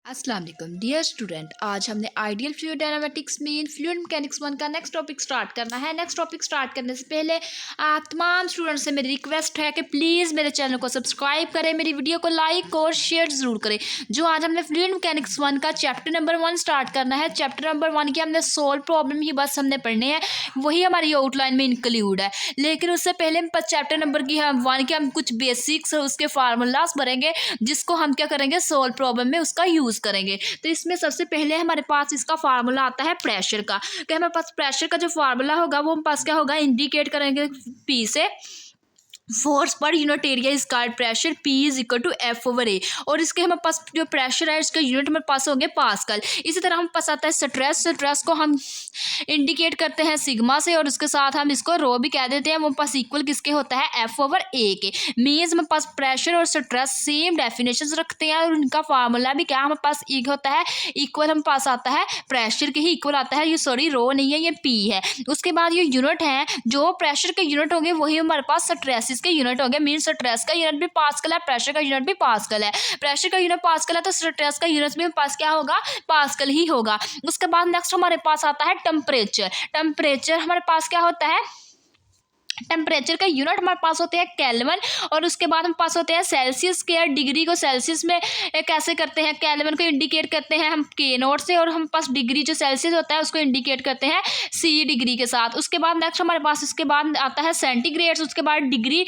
अस्सलाम वालेकुम dear student. आज हमने आइडियल फ्लूइड डायनामेटिक्स में फ्लूइड मैकेनिक्स 1 का नेक्स्ट टॉपिक स्टार्ट करना है। नेक्स्ट टॉपिक स्टार्ट करने से पहले आप तमाम स्टूडेंट्स से मेरी रिक्वेस्ट है कि प्लीज़ मेरे चैनल को सब्सक्राइब करें, मेरी वीडियो को लाइक और शेयर ज़रूर करें। जो आज हमने फ्लूइड मैकेनिक्स 1 का चैप्टर नंबर 1 स्टार्ट करना है। चैप्टर नंबर 1 की हमने सोल्व प्रॉब्लम ही बस हमने पढ़ने हैं, वही हमारी आउटलाइन में इंक्लूड है। लेकिन उससे पहले हम चैप्टर नंबर की हम 1 के हम कुछ बेसिक्स उसके फार्मूलाज भरेंगे, जिसको हम क्या करेंगे सोल्व प्रॉब्लम में उसका यूज़ करेंगे। तो इसमें सबसे पहले हमारे पास इसका फार्मूला आता है प्रेशर का, कि हमारे पास प्रेशर का जो फार्मूला होगा वो हमारे पास क्या होगा, इंडिकेट करेंगे पी से, force per unit area is called pressure, P is equal to F over A. और इसके हमारे पास जो प्रेशर है इसका यूनिट हमारे पास होंगे पास्कल। इसी तरह हमारे पास आता है स्ट्रेस। स्ट्रेस को हम इंडिकेट करते हैं सिग्मा से, और उसके साथ हम इसको रो भी कह देते हैं। वो पास इक्वल किसके होता है, एफ ओवर ए के। मीन्स हमारे पास प्रेशर और स्ट्रेस सेम डेफिनेशन रखते हैं, और उनका फार्मूला भी क्या हमारे पास एक होता है, इक्वल हमारे पास आता है प्रेशर के ही इक्वल आता है। ये सॉरी रो नहीं है, ये पी है। उसके बाद ये यूनिट है, जो प्रेशर के यूनिट होंगे वही हमारे पास स्ट्रेस के यूनिट होंगे। मीन स्ट्रेस का यूनिट भी पास्कल है, प्रेशर का यूनिट भी पास्कल है। प्रेशर का यूनिट पास्कल है तो स्ट्रेस का यूनिट भी पास क्या होगा, पास्कल ही होगा। उसके बाद नेक्स्ट हमारे पास आता है टेम्परेचर। टेम्परेचर हमारे पास क्या होता है, टेम्परेचर का यूनिट हमारे पास होते हैं केल्विन, और उसके बाद हमारे पास होते हैं सेल्सियस के। डिग्री को सेल्सियस में कैसे करते हैं, केल्विन को इंडिकेट करते हैं हम के नोट से, और हम पास डिग्री जो सेल्सियस होता है उसको इंडिकेट करते हैं सी डिग्री के साथ। उसके बाद नेक्स्ट हमारे पास इसके बाद आता है सेंटीग्रेड। उसके बाद डिग्री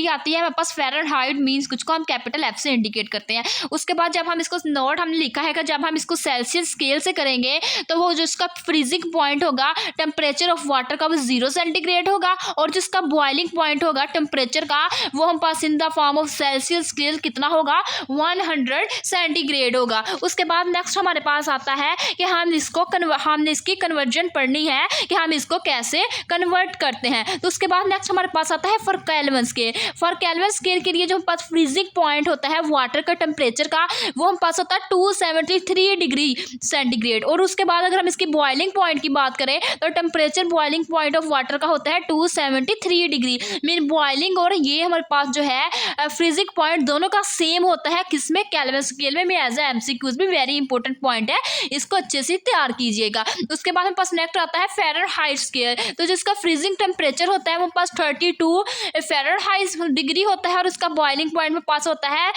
आती है हमारे पास फ़ारेनहाइट, मीन्स कुछ को हम कैपिटल एफ से इंडिकेट करते हैं। उसके बाद जब हम इसको नोट हमने लिखा है कि जब हम इसको सेल्सियस स्केल से करेंगे तो वो जो इसका फ्रीजिंग पॉइंट होगा टेम्परेचर ऑफ वाटर का वो 0 सेंटीग्रेड होगा, और जिसका बॉइलिंग पॉइंट होगा टेम्परेचर का वो हम पास in the form of Celsius scale कितना होगा, 100 सेंटीग्रेड होगा। उसके बाद नेक्स्ट हमारे पास आता है कि हमने इसकी कन्वर्जन पढ़नी है कि हम इसको कैसे कन्वर्ट करते हैं। तो उसके बाद नेक्स्ट हमारे पास आता है for kelvin scale. For kelvin scale के लिए जो हम पास फ्रीजिंग पॉइंट होता है वाटर का टेम्परेचर का, वो हम पास होता है 273 डिग्री सेंटीग्रेड। और उसके बाद अगर हम इसकी बॉइलिंग पॉइंट की बात करें तो temperature boiling point of water का होता है 273 डिग्री। मीन बॉइलिंग और ये हमारे पास जो है फ्रीजिंग पॉइंट दोनों का सेम होता है किसमें, केल्विन स्केल में। एज ए एमसीक्यूज भी वेरी इंपॉर्टेंट पॉइंट है, इसको अच्छे से तैयार कीजिएगा। उसके बाद हमारे पास नेक्स्ट आता है फ़ारेनहाइट स्केल। तो जिसका फ्रीजिंग टेम्परेचर होता है वो पास 32 फ़ारेनहाइट डिग्री होता है, और उसका बॉइलिंग पॉइंट में पास होता है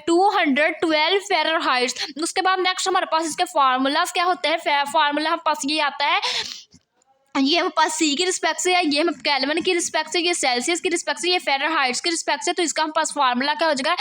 212 फ़ारेनहाइट। उसके बाद नेक्स्ट हमारे पास इसके फार्मूलाज क्या होते हैं, फार्मूला हमारे पास ये आता है, ये हमारे पास सी की रिस्पेक्ट से है, ये हम केल्विन की रिस्पेक्ट से, ये सेल्सियस की रिस्पेक्ट से, ये फ़ारेनहाइट की रिस्पेक्ट से। तो इसका हम पास फार्मूला क्या हो जाएगा,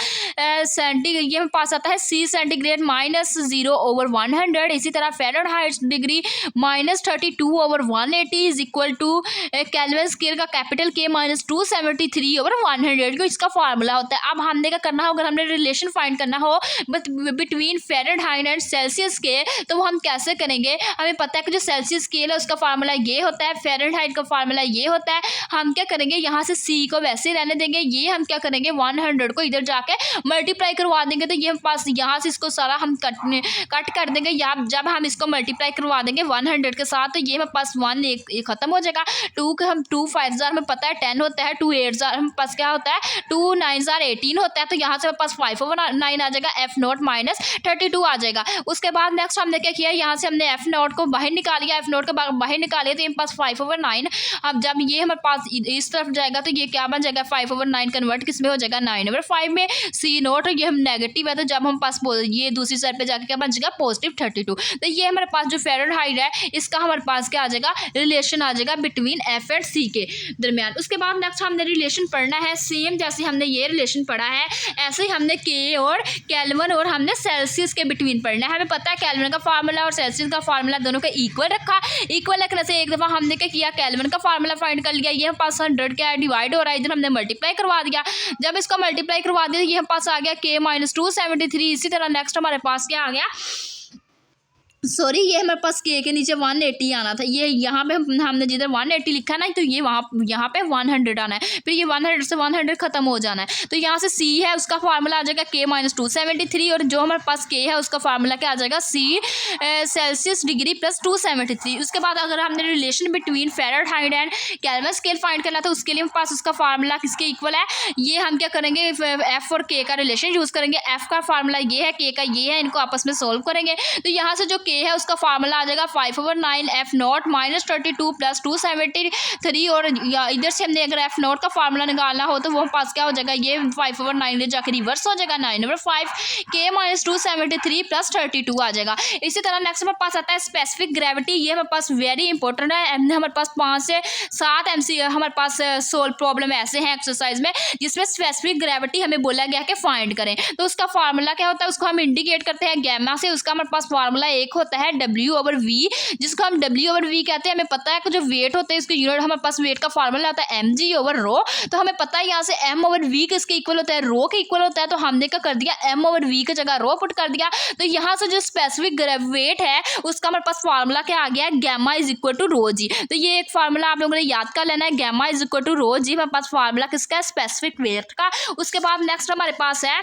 ये हमें पास आता है सी सेंटीग्रेड -0/100। इसी तरह Fahrenheit degree -32/180 is equal to Kelvin scale का कैपिटल के -273/100 को इसका फार्मूला होता है। अब हमने क्या करना होगा, हमने रिलेशन फाइंड करना हो between Fahrenheit and Celsius scale, तो वो हम कैसे करेंगे। हमें पता है कि जो सेल्सियस स्केल है उसका फार्मूला ये होता है, फ़ारेनहाइट का फार्मूला ये होता है। हम क्या करेंगे, यहाँ से सी को वैसे ही रहने देंगे, ये हम क्या करेंगे 100 को इधर जाके मल्टीप्लाई करवा देंगे। तो ये हम पास यहाँ से इसको सारा हम कट कर देंगे, या जब हम इसको मल्टीप्लाई करवा देंगे 100 के साथ, तो ये हमारे पास 1 एक खत्म हो जाएगा। 2 के हम 2 5 हमें पता है 10 होता है, 2 8 हमारे पास क्या होता है 2 9 18 होता है। तो यहाँ से हमारे पास 5/9 आ जाएगा, एफ नोट -32 आ जाएगा। उसके बाद नेक्स्ट हमने क्या किया, यहाँ से हमने एफ नोट को बाहर निकालिया, एफ नोट को बाहर निकालिया तो पास 5/9। अब जब ये हमारे पास इस तरफ जाएगा तो ये क्या बन जाएगा, 5/9 कन्वर्ट किस में हो जाएगा, 9/5 में। सी नोट ये हम नेगेटिव है, तो जब हम पास ये दूसरी साइड पे जाके क्या बन जाएगा +32। तो ये हमारे पास जो फ़ारेनहाइट है इसका हमारे पास क्या आ जाएगा, रिलेशन आ जाएगा बिटवीन एफ एंड सी के दरमियान। उसके बाद नेक्स्ट हमने रिलेशन पढ़ना है, सेम जैसे हमने ये रिलेशन पढ़ा है ऐसे ही हमने के और केल्विन और हमने सेल्सियस के बिटवीन पढ़ना है। हमें पता है केल्विन का फार्मूला और सेल्सियस का फार्मूला दोनों का इक्वल रखा। इक्वल रखने से एक दफ़ा हमने क्या किया, केल्विन का फार्मूला फाइंड कर लिया, ये पास 100 क्या डिवाइड हो रहा है, इधर हमने मल्टीप्लाई करवा दिया। जब इसको मल्टीप्लाई करवा दिया ये हम पास आ गया के -273। इसी तरह नेक्स्ट हमारे पास क्या आ गया, सॉरी, ये हमारे पास के नीचे 180 आना था। ये यहाँ पे हमने जिधर 180 लिखा है ना, तो ये यहाँ पे 100 आना है। फिर ये 100 से 100 खत्म हो जाना है। तो यहाँ से सी है, उसका फार्मूला आ जाएगा K - 273, और जो हमारे पास K है उसका फार्मूला क्या आ जाएगा, C सेल्सियस डिग्री प्लस 273। उसके बाद अगर हमने relation between Fahrenheit and kelvin scale find करना था, उसके लिए हमारे पास उसका फार्मूला किसके इक्वल है, ये हम क्या करेंगे, एफ और के का रिलेशन यूज़ करेंगे। एफ का फार्मूला ये है, के का ये है, इनको आपस में सोल्व करेंगे। तो यहाँ से जो के है उसका फार्मूला आ जाएगा 5/9 F0 - 32 प्लस 273, और इधर से हमने अगर F0 का फार्मूला निकालना हो तो वो पास क्या हो जाएगा, ये 5/9 जाकर रिवर्स हो जाएगा, 9/5 K - 273 प्लस 32 आ जाएगा। इसी तरह नेक्स्ट हमारे पास आता है स्पेसिफिक ग्रेविटी। ये हमारे पास वेरी इंपॉर्टेंट है। हमारे पास 5 से 7 MC हमारे पास सोल्व प्रॉब्लम ऐसे हैं एक्सरसाइज में जिसमें स्पेसिफिक ग्रेविटी हमें बोला गया कि फाइंड करें। तो उसका फार्मूला क्या होता है, उसको हम इंडिकेट करते हैं गैमा से। उसका हमारे पास फार्मूला एक होता है W/V, जिसको हम W/V कहते हैं। हमें पता है कि जो वेट होते हैं उसके यूनिट, हमारे पास वेट का फार्मूला आता है mg/ρ। तो हमें पता है यहाँ से m/v किसके इक्वल होता है, रो के इक्वल होता है। तो हमने क्या कर दिया, m/v की जगह रो पुट कर दिया। तो यहाँ से जो स्पेसिफिक वेट है उसका हमारे पास फार्मूला क्या आ गया है, गैमा इज इक्वल टू रो जी। तो ये एक फार्मूला आप लोगों ने याद कर लेना है, गैमा इज इक्वल टू रो जी। हमारे पास फार्मूला किसका है, स्पेसिफिक वेट का। उसके बाद नेक्स्ट हमारे पास है,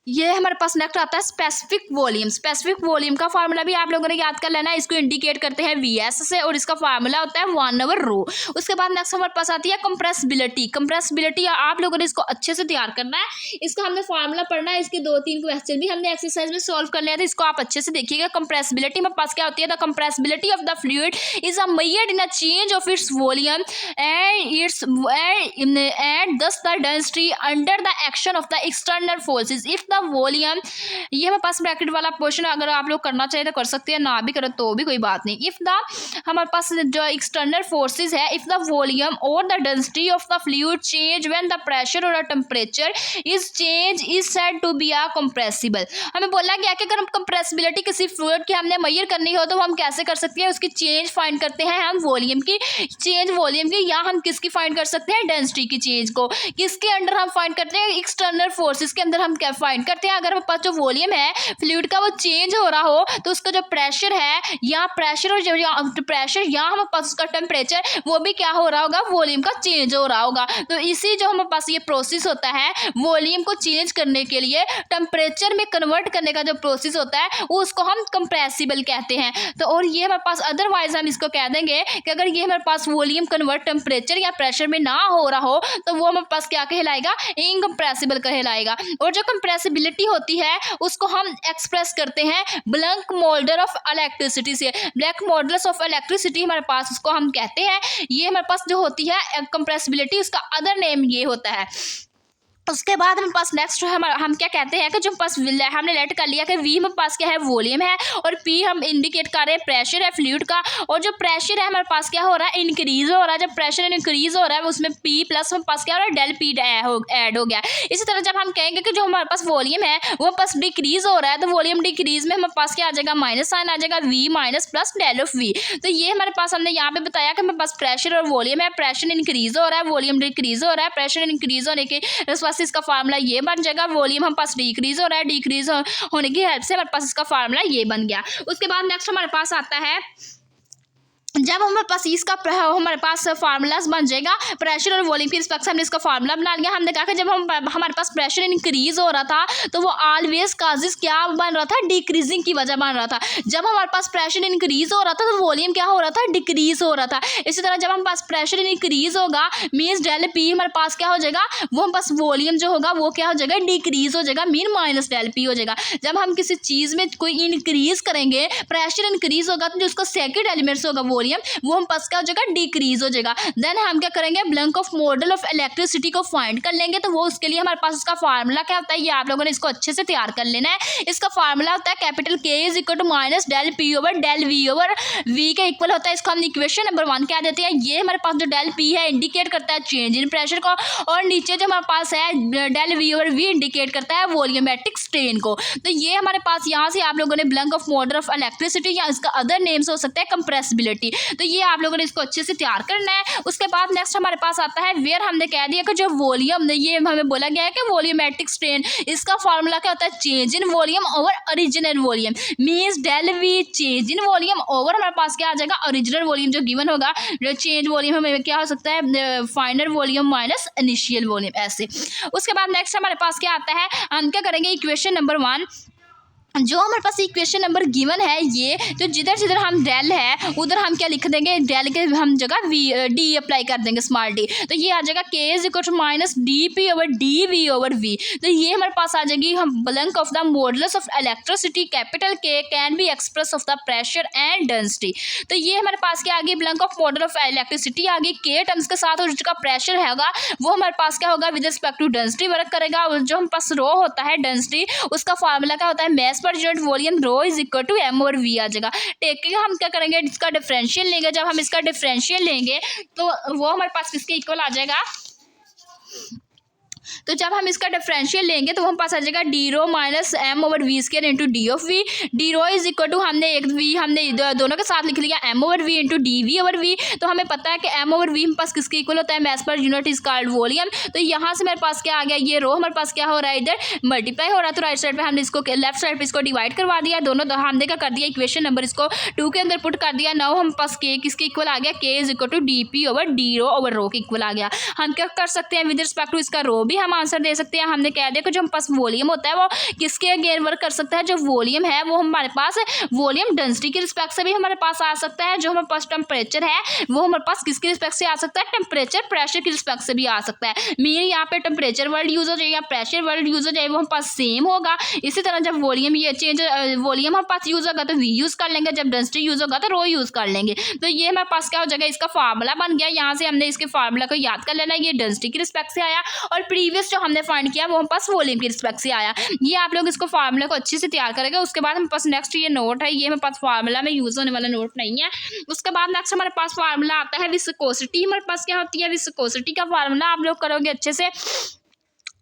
ये हमारे पास नेक्स्ट आता है स्पेसिफिक वॉल्यूम। स्पेसिफिक वॉल्यूम का फार्मूला भी आप लोगों ने याद कर लेना है। इसको इंडिकेट करते हैं VS से, और इसका फार्मूला होता है 1/ρ। उसके बाद नेक्स्ट हमारे पास आती है कंप्रेसिबिलिटी। कंप्रेसिबिलिटी आप लोगों ने इसको अच्छे से तैयार करना है। इसका हमने फार्मूला पढ़ना है। इसके 2-3 क्वेश्चन भी हमने एक्सरसाइज में सॉल्व कर लिया था। इसको आप अच्छे से देखिएगा। कंप्रेसिबिलिटी में पास क्या होती है, the compressibility of the fluid is a measured in a change of its volume and thus the density under the action of the external forces if the volume। ये हमारे पास ब्रैकेट वाला पोर्शन अगर आप लोग करना चाहिए तो कर सकते हैं, ना भी करो तो भी कोई बात नहीं। इफ द हमारे पास जो एक्सटर्नल फोर्सेस है, इफ द वॉल्यूम और the density of the fluid change when the pressure और temperature is change is said to be a compressible. हमें बोला गया कि अगर हम कंप्रेसिबिलिटी किसी फ्लूइड की हमने मेजर करनी हो तो हम कैसे कर सकते हैं, उसकी चेंज फाइंड करते हैं हम वॉल्यूम की, चेंज वॉल्यूम की, या हम किसकी फाइंड कर सकते हैं, डेंसिटी की चेंज को। किसके अंडर हम फाइंड करते हैं, एक्सटर्नल फोर्सेस के अंदर हम क्या फाइंड करते हैं। अगर हमारे पास जो वॉल्यूम है फ्लूइड का वो चेंज हो रहा हो तो उसका जो प्रेशर है, या प्रेशर और प्रेशर या हमारे पास उसका टेम्परेचर, वो भी क्या हो रहा होगा, वॉल्यूम का चेंज हो रहा होगा। तो इसी जो हमारे पास ये प्रोसेस होता है वॉल्यूम को चेंज करने के लिए टेम्परेचर में कन्वर्ट करने का जो प्रोसेस होता है वो उसको हम कंप्रेसिबल कहते हैं। तो और ये हमारे पास अदरवाइज हम इसको कह देंगे कि अगर ये हमारे पास वॉल्यूम कन्वर्ट टेम्परेचर या प्रेशर में ना हो रहा हो तो वो हमारे पास क्या कहलाएगा, इनकम्प्रेसिबल कहलाएगा। और जो कंप्रेसिबिलिटी होती है उसको हम एक्सप्रेस करते हैं ब्लैंक मॉडल ऑफ इलेक्ट्रिसिटी से। ब्लैंक मॉडल्स ऑफ इलेक्ट्रिसिटी हमारे पास उसको हम कहते हैं। ये हमारे पास जो होती है कंप्रेसिबिलिटी, उसका अदर नेम ये होता है। उसके बाद हमारे पास नेक्स्ट हम क्या कहते हैं कि जो पास हमने लेट कर लिया कि V हमारे पास क्या है, वॉल्यूम है, और P हम इंडिकेट कर रहे हैं प्रेशर है फ्लूइड का। और जो प्रेशर है हमारे पास क्या हो रहा है, इंक्रीज हो रहा है। जब प्रेशर इंक्रीज हो रहा है उसमें P प्लस हमारे पास क्या हो रहा है, डेल P ऐड हो गया। इसी तरह जब हम कहेंगे कि जो हमारे पास वॉल्यूम है वो पास डिक्रीज हो रहा है तो वॉल्यूम डिक्रीज में हमारे पास क्या आ जाएगा, माइनस साइन आ जाएगा, V minus plus del of V। तो ये हमारे पास हमने यहाँ पे बताया कि हमारे पास प्रेशर और वॉल्यूम है, प्रेशर इंक्रीज हो रहा है, वॉल्यूम डिक्रीज हो रहा है। प्रेशर इंक्रीज होने के इसका फार्मूला ये बन जाएगा, वॉल्यूम हम पास डिक्रीज हो रहा है, डिक्रीज होने की हेल्प से हमारे पास इसका फार्मूला ये बन गया। उसके बाद नेक्स्ट हमारे पास आता है, जब हमारे पास इसका हमारे पास फार्मूलाज बन जाएगा प्रेशर और वॉल्यूम के रिस्पेक्ट से, हमने इसका फार्मूला बना लिया। हमने कहा कि जब हमारे पास प्रेशर इंक्रीज हो रहा था तो वो ऑलवेज काजेस क्या बन रहा था, डिक्रीजिंग की वजह बन रहा था। जब हमारे पास प्रेशर इंक्रीज हो रहा था तो वॉल्यूम क्या हो रहा था, डिक्रीज हो रहा था। इसी तरह जब हमारे पास प्रेशर इंक्रीज होगा मीन्स डेल P हमारे पास क्या हो जाएगा, वो हमारे पास वॉल्यूम जो होगा वो क्या हो जाएगा, डिक्रीज हो जाएगा, मीन माइनस डेल P हो जाएगा। जब हम किसी चीज़ में कोई इंक्रीज करेंगे, प्रेशर इंक्रीज होगा तो जो उसका सेकेंड एलिमेंट्स होगा वॉल्यूम, वो हम पास क्या हो जाएगा, डिक्रीज हो जाएगा। देन हम क्या करेंगे, blank of model of electricity को फाइंड कर लेंगे। तो वो उसके लिए हमारे पास उसका फार्मूला क्या होता है, ये आप लोगों ने इसको अच्छे से तैयार कर लेना है। इसका फार्मूला होता है capital K is equal to minus del P over del V के इक्वल होता है। इसको हम इक्वेशन नंबर 1 क्या देते हैं, ये हमारे पास जो डेल P है इंडिकेट करता है चेंज इन प्रेशर को, और नीचे जो हमारे पास है del V over V indicate करता है वॉल्यूमेट्रिक स्ट्रेन को। तो ये हमारे पास यहाँ से आप लोगों ने blank of model of electricity या इसका अदर नेम्स हो सकता है कंप्रेसिबिलिटी। तो ये आप लोगों ने इसको अच्छे से तैयार करना है। उसके बाद नेक्स्ट हमारे पास आता है वेयर, हमने कह दिया कि जो वॉल्यूम, ये हमें बोला गया है कि वॉल्यूमेट्रिक स्ट्रेन, इसका फॉर्मूला क्या होता है, change in volume over original volume, means del V change in volume over हमारे पास क्या आ जाएगा, ओरिजिनल वॉल्यूम जो गिवन होगा, जो चेंज वॉल्यूम हमें क्या हो सकता है, final volume minus initial volume, ऐसे। उसके बाद नेक्स्ट हमारे पास क्या आता है, हम क्या करेंगे, इक्वेशन नंबर 1, जो हमारे पास इक्वेशन नंबर गिवन है, ये तो जिधर जिधर हम डेल है उधर हम क्या लिख देंगे, डेल के हम जगह वी डी अप्लाई कर देंगे, स्मॉल डी, तो ये आ जाएगा K is equal to minus D P over D V over V. तो ये हमारे पास आ जाएगी, हम bulk of the modulus of electricity capital K can be express of the pressure and density. तो ये हमारे पास क्या आ गई, bulk of modulus of electricity आ गई के टर्म्स के साथ, और जिसका प्रेशर होगा वो हमारे पास क्या होगा, with respect to density work करेगा। और जो हमारे पास रो होता है डेंसिटी, उसका फॉर्मूला क्या होता है, mass per unit volume rho is equal to M और वी आ जाएगा। टेकिंग हम क्या करेंगे, इसका डिफरेंशियल लेंगे, जब हम इसका डिफरेंशियल लेंगे तो वो हमारे पास किसके इक्वल आ जाएगा, तो जब हम इसका डिफरेंशियल लेंगे तो हम पास आ जाएगा D rho minus M over V square into D of V. D rho is equal to, हमने एक वी हमने दोनों के साथ लिख लिया M over V into D V over V. तो हमें पता है कि एम ओवर वी हम पास किसके इक्वल होता है, mass per unit is called volume. तो यहाँ से मेरे पास क्या आ गया, ये रो हमारे पास क्या हो रहा है, इधर मल्टीप्लाई हो रहा है, तो राइट साइड पे हमने इसको लेफ्ट साइड पे इसको डिवाइड करवा दिया, दोनों हमने क्या कर दिया, इक्वेशन नंबर इसको 2 के अंदर पुट कर दिया। नाउ हम पास के किसके इक्वल आ गया, K is equal to D P over D rho over rho K equal आ गया। हम क्या कर सकते हैं, विद रिस्पेक्ट टू इसका रो भी हम आंसर दे सकते हैं। हमने कह दिया कि जो हम पास वॉल्यूम होता है वो किसके अगेंस्ट वर्क कर सकता है, जो वॉल्यूम है वो हमारे पास वॉल्यूम डेंसिटी के रिस्पेक्ट से भी हमारे पास आ सकता है। जो हमारे पास टेम्परेचर है वो हमारे पास किसके रिस्पेक्ट से आ सकता है, टेम्परेचर प्रेशर के रिस्पेक्ट से भी आ सकता है। मीन यहाँ पे टेम्परेचर वर्ड यूज हो जाए या प्रेशर वर्ड यूज हो जाए, वो हमारे पास सेम होगा। इसी तरह जब वॉल्यूम ये चेंज वॉल्यूम हमारे पास यूज होगा तो वी यूज कर लेंगे, जब डेंसिटी यूज होगा तो रो यूज कर लेंगे। तो ये हमारे पास क्या हो जाएगा, इसका फार्मूला बन गया। यहाँ से हमने इसके फार्मूला को याद कर लेना, ये डेंसिटी के रिस्पेक्ट से आया, और प्रीवियस जो हमने फाइंड किया वो हम पास वॉल्यूम के रिस्पेक्ट से आया। ये आप लोग इसको फार्मूला को अच्छे से तैयार करेंगे। उसके बाद हमारे पास नेक्स्ट ये नोट है, ये हमारे पास फार्मूला में यूज होने वाला नोट नहीं है। उसके बाद नेक्स्ट हमारे पास फार्मूला आता है विस्कोसिटी। हमारे पास क्या होती है, विस्कोसिटी का फार्मूला आप लोग करोगे अच्छे से।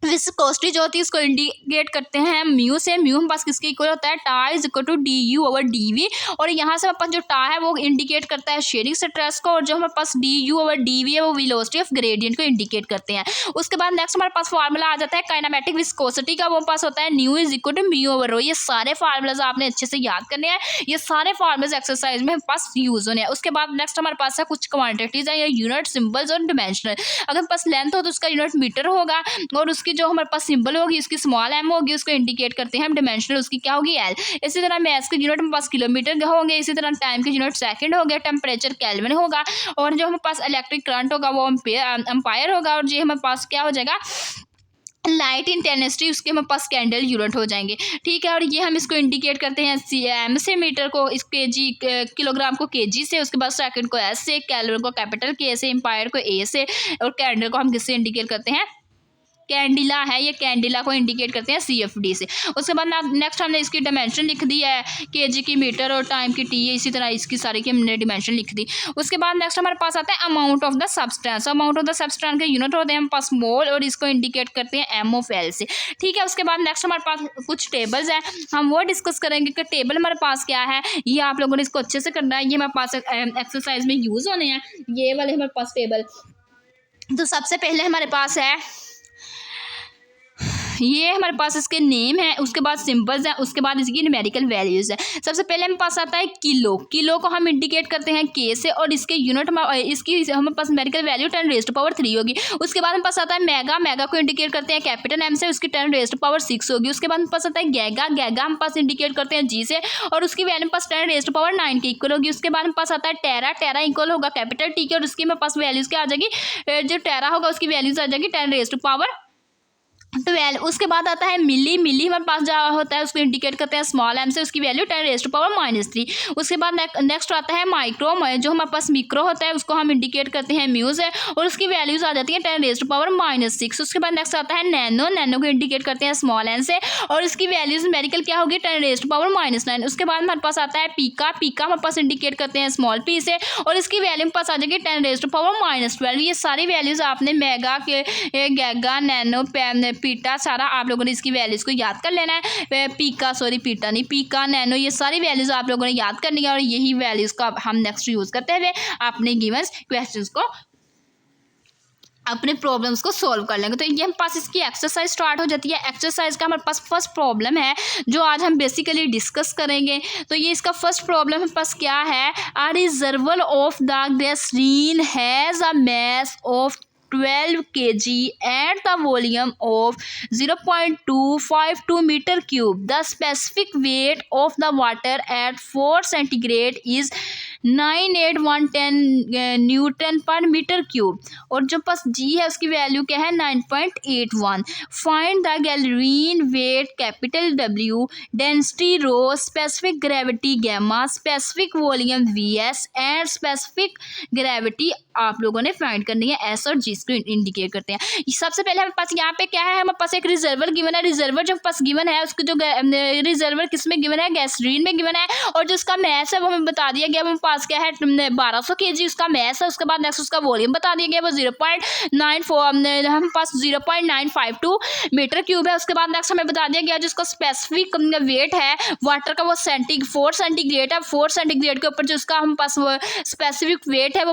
विस्कोसिटी जो होती है उसको इंडिकेट करते हैं म्यू से। म्यू हम पास किसके इक्वल होता है, टा is equal to D U over D V. और यहाँ से हमारे पास जो टा है वो इंडिकेट करता है शेयरिंग स्ट्रेस को, और जो हमारे पास D U over D V है वो वेलोसिटी ऑफ ग्रेडियंट को इंडिकेट करते हैं। उसके बाद नेक्स्ट हमारे पास फार्मूला आ जाता है काइनेमेटिक विस्कोसिटी का, वो पास होता है nu is equal to mu over rho. ये सारे फार्मूलाज आपने अच्छे से याद करने हैं, ये सारे फार्मूलाज एक्सरसाइज में हमारे पास यूज होने हैं। उसके बाद नेक्स्ट हमारे पास है कुछ क्वान्टिटीज है, या यूनिट सिंबल्स और डिमेंशनल। अगर हमारे पास लेंथ हो तो उसका यूनिट मीटर होगा, और उसकी जो हमारे पास सिंबल होगी उसकी स्मॉल एम होगी, उसको इंडिकेट करते हैं हम। डिमेंशनल उसकी क्या होगी, एल। इसी तरह मैथ्स के यूनिट हमारे पास किलोमीटर होंगे, इसी तरह टाइम के यूनिट सेकंड हो गया, टेम्परेचर केल्विन होगा, और जो हमारे पास इलेक्ट्रिक करंट होगा वो एम्पायर होगा, और जो हमारे पास क्या हो जाएगा, लाइट इंटेंसिटी, उसके हमारे पास कैंडल यूनिट हो जाएंगे। ठीक है, और ये हम इसको इंडिकेट करते हैं एम से, मीटर को इस केजी, किलोग्राम को केजी से, उसके बाद सेकंड को एस से, केल्विन को कैपिटल के से, एम्पायर को ए से, और कैंडल को हम किससे इंडिकेट करते हैं, कैंडिला है, ये कैंडिला को इंडिकेट करते हैं CFD से। उसके बाद नेक्स्ट हमने इसकी डायमेंशन लिख दी है, केजी की मीटर और टाइम की टी है, इसी तरह इसकी सारी की हमने डायमेंशन लिख दी। उसके बाद नेक्स्ट हमारे पास आता है amount of the substance. Amount of the substance के यूनिट होते हैं हमारे पास मोल, और इसको इंडिकेट करते हैं M/L से। ठीक है, उसके बाद नेक्स्ट हमारे पास कुछ टेबल्स हैं, हम वो डिस्कस करेंगे कि टेबल हमारे पास क्या है। ये आप लोगों ने इसको अच्छे से करना है, ये हमारे पास एक्सरसाइज में यूज होने हैं ये वाले हमारे पास टेबल। तो सबसे पहले हमारे पास है, ये हमारे पास इसके नेम है, उसके बाद सिंबल्स हैं, उसके बाद इसकी न्यूमेरिकल वैल्यूज़ है। सबसे पहले हमारे पास आता है किलो। किलो को हम इंडिकेट करते हैं के से, और इसके यूनिट इसकी हमारे पास न्यूमेरिकल वैल्यू 10⁻³ होगी। उसके बाद हमारे पास आता है मेगा। मेगा को इंडिकेट करते हैं कैपिटल M से, उसकी 10⁻6 होगी। उसके बाद हमारे पास आता है गैगा। गैगा हम पास इंडिकेट करते हैं G से, और उसकी वैल्यू पास 10⁻9 के इक्वल होगी। उसके बाद हमारे पास आता है टेरा। टेरा इक्वल होगा कैपिटल T के, और उसकी हमारे पास वैल्यूज़ क्या आ जाएगी, जो टेरा होगा उसकी वैल्यूज़ आ जाएगी 10⁻12। उसके बाद आता है मिली। मिली हमारे पास जो होता है उसको इंडिकेट करते हैं स्मॉल m से, उसकी वैल्यू 10⁻³ उसके बाद नेक्स्ट आता है माइक्रो। जो हमारे पास मिक्रो होता है उसको हम इंडिकेट करते हैं म्यूज़ है, और उसकी वैल्यूज़ आ जाती है 10⁻6। उसके बाद नेक्स्ट आता है नैनो। नैनो को इंडिकेट करते हैं स्मॉल n से, और उसकी वैल्यूज़ न्यूमेरिकल क्या होगी 10⁻9। उसके बाद हमारे पास आता है पीका। पीका हमारे पास इंडिकेट करते हैं स्मॉल p से, और इसकी वैल्यू हमारे पास आ जाएगी 10⁻12। ये सारी वैल्यूज़ आपने मेगा के, गैगा, नैनो, पीटा सारा आप लोगों ने इसकी वैल्यूज़ को याद कर लेना है। पीटा नहीं, पीका, नैनो, ये सारी वैल्यूज़ आप लोगों ने याद करनी है और यही वैल्यूज़ का हम नेक्स्ट यूज़ करते हुए अपने गिवन क्वेश्चंस को अपने प्रॉब्लम्स को सॉल्व कर लेंगे। तो ये हम पास इसकी एक्सरसाइज स्टार्ट हो जाती है। एक्सरसाइज का हमारे पास फर्स्ट प्रॉब्लम है जो आज हम बेसिकली डिस्कस करेंगे। तो ये इसका फर्स्ट प्रॉब्लम हमारे पास क्या है, a reservoir of the glycerine has a mass of 12 kg and the volume of 0.252 meter cube. The specific weight of the water at 4 centigrade is 98110 Newton पर मीटर क्यूब और जो पास जी है उसकी वैल्यू क्या है 9.81। Find the glycerine weight capital W, density rho, specific gravity gamma, specific volume VS and specific gravity आप लोगों ने फाइंड करनी है। एस और जी इसको इंडिकेट करते हैं। सबसे पहले हमारे पास यहाँ पे क्या है, हमारे पास एक रिजर्वर गिवन है। रिजर्वर जो पास गिवन है उसको जो रिजर्वर किस में गिवन है, गैसोलीन में गिवन है और जो उसका मैस है वो हमें बता दिया गया। हमारे पास क्या है 1200 kg उसका मैस है। उसके बाद नेक्स्ट उसका वॉल्यूम बता दिया गया वो 0.94 हम पास 0.952 मीटर क्यूब है। उसके बाद नेक्स्ट हमें बता दिया गया जिसका स्पेसिफिक वेट है वाटर का वो 4 सेंटीग्रेड है। 4 सेंटीग्रेड के ऊपर जो उसका हम पास वो स्पेसिफिक वेट है वो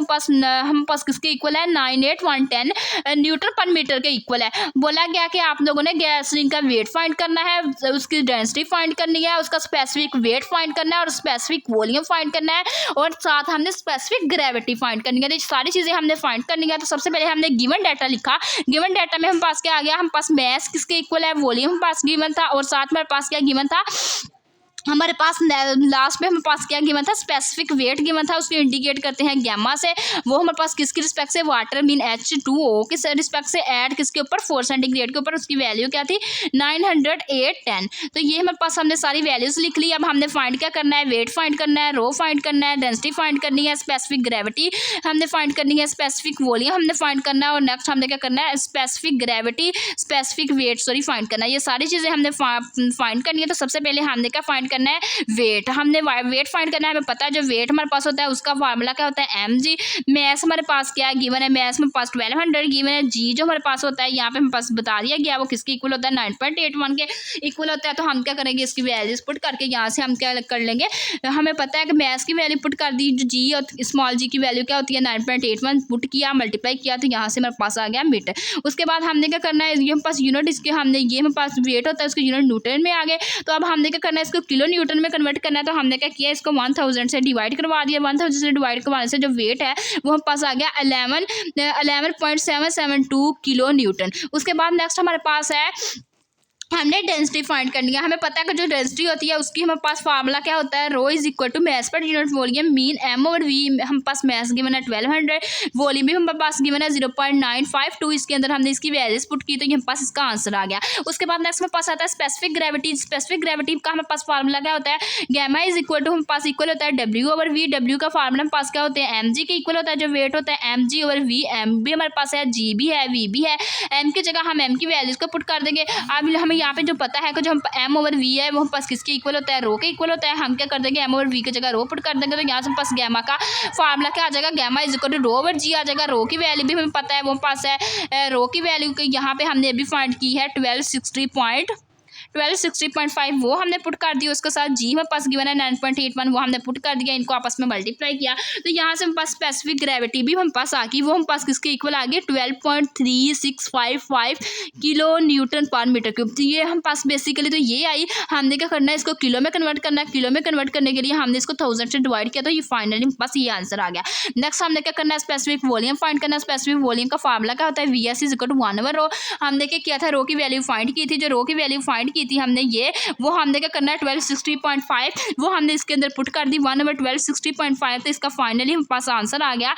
हम पास किसके इक्वल है 98110 न्यूटन पर मीटर के इक्वल है। बोला गया कि आप लोगों ने गैसोलीन का वेट फाइंड करना है, उसकी डेंसिटी फाइंड करनी है, उसका स्पेसिफिक वेट फाइंड करना है और स्पेसिफिक वॉल्यूम फाइंड करना है और साथ हमने स्पेसिफिक ग्रेविटी फाइंड करनी है। तो सारी चीज़ें हमने फाइंड करनी है। तो सबसे पहले हमने गिवन डाटा लिखा। गिवन डाटा में हम पास क्या आ गया, हम पास मैस किसके इक्वल है, वॉल्यूम हम पास गिवन था और साथ में पास क्या गिवन था, हमारे पास लास्ट में हमारे पास क्या गिवन था, स्पेसिफिक वेट गिवन था। उसको इंडिकेट करते हैं गैमा से। वो हमारे पास किसकी रिस्पेक्ट से, वाटर मीन H2O के रिस्पेक्ट से ऐड किसके ऊपर 4 सेंटीग्रेड के ऊपर उसकी वैल्यू क्या थी 90810। तो ये हमारे पास हमने सारी वैल्यूज लिख ली। अब हमने फाइंड क्या करना है, वेट फाइंड करना है, रो फाइंड करना है, डेंसिटी फाइंड करनी है, स्पेसिफिक ग्रेविटी हमने फाइंड करनी है, स्पेसिफिक वॉल्यूम हमने फाइंड करना है और नेक्स्ट हमने क्या करना है, specific gravity specific weight find करना है। ये सारी चीज़ें हमने फाइंड करनी है। तो सबसे पहले हमने क्या फाइंड करना है, वेट। हमने वेट फाइंड करना है। हमें पता है जो वेट हमारे पास होता है उसका फार्मूला क्या होता है mg। मैस हमारे पास क्या है गिवन है, मैस में पास 1200 गिवन है। जी जो हमारे पास होता है यहाँ पे हमारे पास बता दिया गया वो किसके इक्वल होता है 9.81 के इक्वल होता है। तो हम क्या करेंगे, इसकी वैल्यूज पुट करके यहाँ से हम क्या कर लेंगे, हमें पता है कि मैस की वैल्यू पुट कर दी, जो जी और स्मॉल जी की वैल्यू क्या होती है 9.81 पुट किया, मल्टीप्लाई किया तो यहाँ से हमारे पास आ गया मीटर। उसके बाद हमने क्या करना है, ये हमारे पास यूनिट इसके हमने ये हमारे पास वेट होता है उसके यूनिट न्यूटन में आ गए। तो अब हमने क्या करना है, इसको किलो न्यूटन में कन्वर्ट करना है। तो हमने क्या किया, इसको 1000 से डिवाइड करवा दिया। 1000 से डिवाइड करवाने से जो वेट है वो हम पास आ गया 11.772 किलो न्यूटन। उसके बाद नेक्स्ट हमारे पास है हमने डेंसिटी फाइंड करनी है। हमें पता है कि जो डेंसिटी होती है उसकी हमारे पास फार्मूला क्या होता है, rho is equal to mass per unit volume mean m और v। हम पास मैस गिवन है 1200, वॉल्यूम भी हमारे पास गिवन है 0.952। इसके अंदर हमने इसकी वैल्यूज पुट की तो ये हमारे पास इसका आंसर आ गया। उसके बाद नेक्स्ट हमारे पास आता है स्पेसिफिक ग्रेविटी। स्पेसिफिक ग्रेविटी का हमारे पास फार्मूला क्या होता है, गैमा इज इक्वल टू हमारे पास इक्वल होता है w ओवर v। w का फार्मूला हमारे पास क्या होते हैं mg के इक्वल होता है। जो वेट होता है mg ओवर v, m भी हमारे पास है, g भी है, v भी है। m की जगह हम m की वैल्यूज को पुट कर देंगे। अब हमें यहाँ पे जो पता है जो हम m ओवर v है वो हम पास किसके इक्वल होता है, रो के इक्वल होता है। हम क्या कर देंगे, m ओवर v की जगह रो पुट कर देंगे। तो यहाँ से पास गैमा का फार्मूला क्या आ जाएगा, gamma is equal to rho over G आ जाएगा। रो की वैल्यू भी हमें पता है वो पास है, रो की वैल्यू यहाँ पे हमने अभी फाइंड की है 1260.5 वो हमने पुट कर दिया। उसके साथ जी हमारे पास गिवन है 9.81 वो हमने पुट कर दिया, इनको आपस में मल्टीप्लाई किया। तो यहाँ से हमारे पास स्पेसिफिक ग्रेविटी भी हमारे पास आ गई, वो हम पास किसके इक्वल आ गई 12.3655 किलो न्यूटन पर मीटर क्यूब। तो ये हम पास बेसिकली तो ये आई। हमने क्या करना है, इसको किलो में कन्वर्ट करना है। किलो में कन्वर्ट करने के लिए हमने इसको 1000 से डिवाइड किया तो ये फाइनली पास ये आंसर आ गया। नेक्स्ट हमने क्या करना है, स्पेसिफिक वॉल्यूम फाइंड करना है। स्पेसिफिक वॉल्यूम का फार्मूला क्या होता है, VS is equal to 1 over rho. हमने क्या किया था, रो की वैल्यू फाइंड की थी। जो रो की वैल्यू फाइंड की थी हमने ये वो हमने क्या करना है 1260.5 वो हमने इसके अंदर पुट कर दी 1 ओवर 1260.5। तो इसका फाइनली हम पास आंसर आ गया।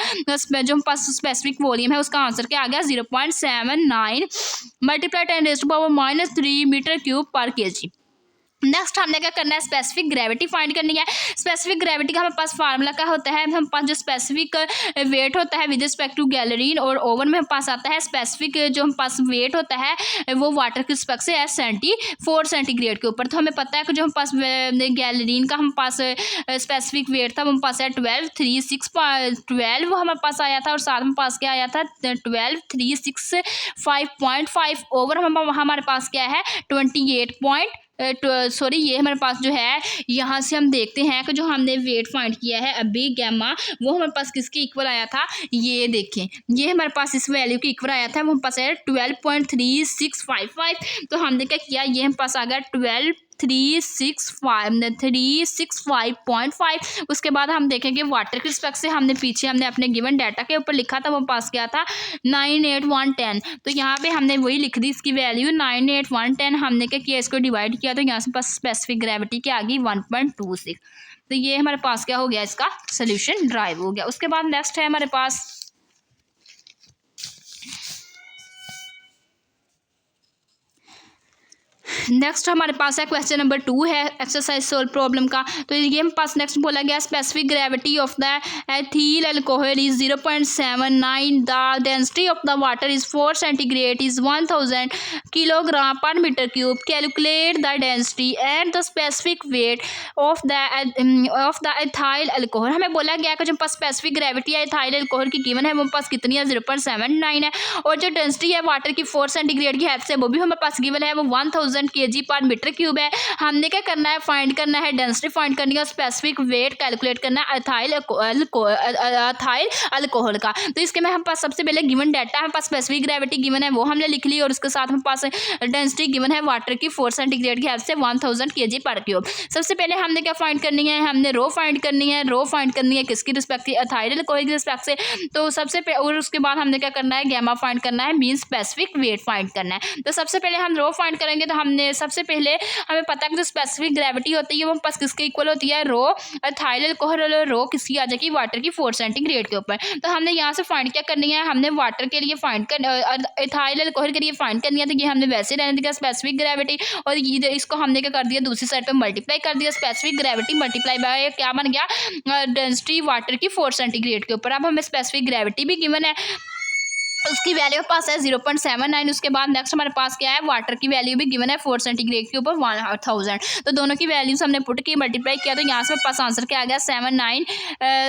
जो हम पास स्पेसिफिक वॉल्यूम है उसका आंसर क्या आ गया 0.79 मल्टीप्लाई 10⁻³ मीटर क्यूब पर kg। नेक्स्ट हमने क्या करना है, स्पेसिफिक ग्रेविटी फाइंड करनी है। स्पेसिफिक ग्रेविटी का हमारे पास फार्मूला क्या होता है, हमारे पास जो स्पेसिफिक वेट होता है विद रिस्पेक्ट टू गैलरीन और ओवन में हमारे पास आता है स्पेसिफिक जो हमारे पास वेट होता है वो वाटर के रिस्पेक्ट से है 74 सेंटीग्रेड के ऊपर। तो हमें पता है कि जो हमारे पास गैलरीन का हमारे पास स्पेसिफिक वेट था वो हमारे पास है 12 वो हमारे पास आया था, और साथ में पास क्या आया था 12,365.5 ओवर हमारे पास क्या है 28 सॉरी ये हमारे पास जो है, यहाँ से हम देखते हैं कि जो हमने वेट फाइंड किया है अभी गैमा, वो हमारे पास किसके इक्वल आया था, ये देखें ये हमारे पास इस वैल्यू के इक्वल आया था, वो हमारे पास है 12.3655। तो हमने क्या किया, ये हमारे पास आ गया 365.5। उसके बाद हम देखेंगे वाटर के रिस्पेक्ट से हमने पीछे हमने अपने गिवन डाटा के ऊपर लिखा था, वो पास क्या था 98110। तो यहाँ पे हमने वही लिख दी इसकी वैल्यू 98110। हमने क्या किया, इसको डिवाइड किया तो यहाँ से पास स्पेसिफिक ग्रेविटी की आ गई 1.26। तो ये हमारे पास क्या हो गया, इसका सोल्यूशन ड्राइव हो गया। उसके बाद नेक्स्ट है हमारे पास नेक्स्ट हमारे पास है क्वेश्चन नंबर 2 है एक्सरसाइज सोल्व प्रॉब्लम का। तो ये हमारे पास नेक्स्ट बोला गया specific gravity of the ethyl alcohol is 0.79, the density of the water is 4 centigrade is 1000 kilogram per metre cube, calculate the density and the specific weight of the ethyl alcohol. हमें बोला गया कि जो पास specific gravity है ethyl alcohol की given है वो पास कितनी है 0.79 है, और जो डेंसिटी है वाटर की 4 सेंटीग्रेड की हेल्प से वो भी हमारे पास गिवन है वो 1000 kg पर मीटर क्यूब है। हमने क्या करना है, फाइंड करना है डेंसिटी फाइंड करनी है, स्पेसिफिक वेट कैलकुलेट करना है एथाइल अल्कोहल का। तो इसके में हम पास सबसे पहले गिवन डाटा हमारे पास स्पेसिफिक ग्रेविटी गिवन है वो हमने लिख ली, और उसके साथ हमारे पास डेंसिटी गिवन है वाटर की 4 सेंटीग्रेड की हेल्प से 1000 kg पर क्यूब। सबसे पहले हमने क्या फाइंड करनी है, हमने रो फाइंड करनी है। रो फाइंड करनी है किसकी रिस्पेक्ट से, एथाइल अल्कोहल की रिस्पेक्ट से। तो सबसे और उसके बाद हमने क्या करना है, गैमा फाइंड करना है, मीन स्पेसिफिक वेट फाइंड करना है। तो सबसे पहले हम रो फाइंड करेंगे, तो हमने सबसे पहले हमें पता है कि जो स्पेसिफिक ग्रेविटी होती है वो पास किसके इक्वल होती है, रो एथाइल अल्कोहल, रो किसकी आ जाएगी वाटर की 4 सेंटीग्रेड के ऊपर। तो हमने यहाँ से फाइंड क्या करनी है, हमने वाटर के लिए फाइंड कर एथाइल अल्कोहल के लिए फाइंड करनी है। तो ये हमने वैसे रहने दिया स्पेसिफिक ग्रेविटी, और ये इसको हमने क्या कर दिया दूसरी साइड पे मल्टीप्लाई कर दिया, स्पेसिफिक ग्रेविटी मल्टीप्लाई बाय क्या बन गया डेंसिटी वाटर की 4 सेंटीग्रेड के ऊपर। अब हमें स्पेसिफिक ग्रेविटी भी गिवन है, उसकी वैल्यू पास है 0.79। उसके बाद नेक्स्ट हमारे पास क्या है, वाटर की वैल्यू भी गिवन है 4 सेंटीग्रेड के ऊपर 1000। तो दोनों की वैल्यूज हमने पुट की मल्टीप्लाई किया, तो यहाँ से मेरे पास आंसर क्या आ गया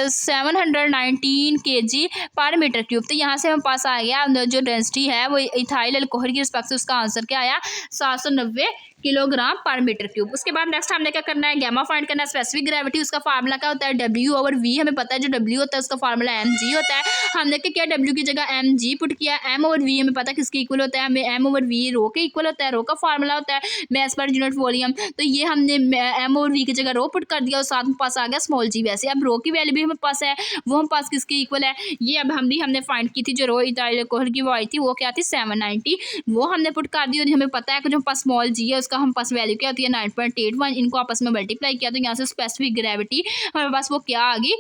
719 kg पर मीटर क्यूब। तो यहाँ से हमारे पास आ गया जो डेंसिटी है वो इथाइल अल्कोहल की रिस्पेक्ट से उसका आंसर क्या आया 790 किलोग्राम पर मीटर क्यूब। उसके बाद नेक्स्ट हमने क्या करना है, गैमा फाइंड करना है। स्पेसिफिक ग्रेविटी उसका फार्मूला क्या होता है W/V, हमें पता है जो W होता है उसका फार्मूला mg होता है। हमने क्या किया W की जगह mg पुट किया, M/V हमें पता है किसके इक्वल होता है, हमें M/V रो के इक्वल होता है, रो का फार्मूला होता है मास पर यूनिट वॉल्यूम। तो ये हमने M/V की जगह रो पुट कर दिया और साथ में पास आ गया स्मॉल g। वैसे अब रो की वैल्यू भी हमें पास है, वो हम पास किसके इक्वल है, ये अब हमने फाइंड की थी जो रो इथाइल अल्कोहल की वो आई थी वो क्या थी 790, वो हमने पुट कर दी। और हमें पता है कि जो पास स्मॉल g है उसका हम पास वैल्यू क्या होती है 9.81। इनको आपस में मल्टीप्लाई किया तो यहाँ से स्पेसिफिक ग्रेविटी हमारे पास वो क्या आ गई,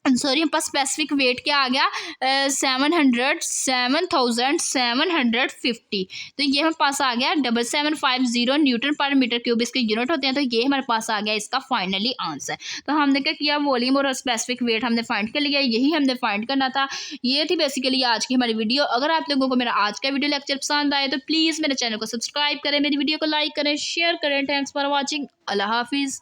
सॉरी हमारे पास स्पेसिफिक वेट क्या आ गया 7,750। तो ये हमारे पास आ गया 7750 न्यूटन पर मीटर क्यूब इसके यूनिट होते हैं। तो ये हमारे पास आ गया इसका फाइनली आंसर। तो हमने क्या किया, वॉल्यूम और स्पेसिफिक वेट हमने फाइंड कर लिया, यही हमने फाइंड करना था। ये थी बेसिकली आज की हमारी वीडियो। अगर आप लोगों को मेरा आज का वीडियो लेक्चर पसंद आए तो प्लीज़ मेरे चैनल को सब्सक्राइब करें, मेरी वीडियो को लाइक करें, शेयर करें। Thanks for watching. अल्लाह हाफिज़।